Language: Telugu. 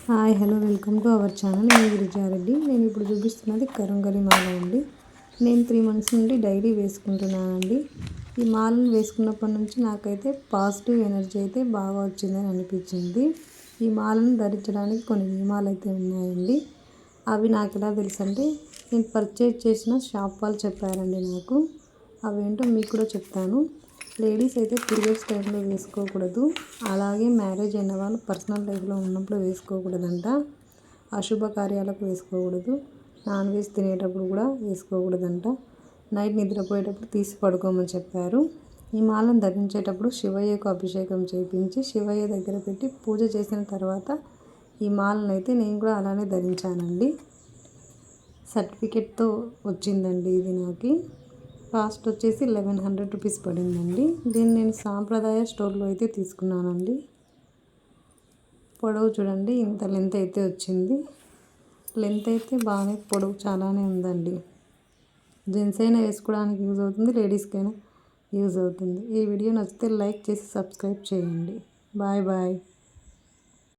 Hi hello welcome to our channel. నేను గిరిజారెడ్డి. నేను ఇప్పుడు చూపిస్తున్నది కరంగలి మాల అండి. నేను 3 మంత్స్ నుండి డైలీ వేసుకుంటున్నానండి. ఈ మాలను వేసుకున్నప్పటి నుంచి నాకైతే పాజిటివ్ ఎనర్జీ అయితే బాగా వచ్చిందని అనిపించింది. ఈ మాలను ధరించడానికి కొన్ని నియమాలు అయితే ఉన్నాయండి. అవి నాకు ఎలా తెలుసు అంటే నేను పర్చేజ్ చేసిన షాప్ వాళ్ళు చెప్పారండి నాకు. అవేంటో మీకు కూడా చెప్తాను. లేడీస్ అయితే పీరియడ్స్ టైంలో వేసుకోకూడదు. అలాగే మ్యారేజ్ అయిన వాళ్ళు పర్సనల్ లైఫ్లో ఉన్నప్పుడు వేసుకోకూడదంట. అశుభ కార్యాలకు వేసుకోకూడదు. నాన్ వెజ్ తినేటప్పుడు కూడా వేసుకోకూడదంట. నైట్ నిద్రపోయేటప్పుడు తీసి పడుకోమని చెప్పారు. ఈ మాలను ధరించేటప్పుడు శివయ్యకు అభిషేకం చేయించి శివయ్య దగ్గర పెట్టి పూజ చేసిన తర్వాత ఈ మాలను అయితే నేను కూడా అలానే ధరించానండి. సర్టిఫికెట్తో వచ్చిందండి ఇది నాకు. కాస్ట్ వచ్చేసి 1100 రూపీస్ పడిందండి. దీన్ని నేను సాంప్రదాయ స్టోర్లో అయితే తీసుకున్నానండి. పొడవు చూడండి, ఇంత లెంత్ అయితే వచ్చింది. లెంత్ అయితే బాగానే పొడవు చాలానే ఉందండి. జెంట్స్ అయినా వేసుకోవడానికి యూజ్ అవుతుంది, లేడీస్కైనా యూజ్ అవుతుంది. ఈ వీడియో నచ్చితే లైక్ చేసి సబ్స్క్రైబ్ చేయండి. Bye bye.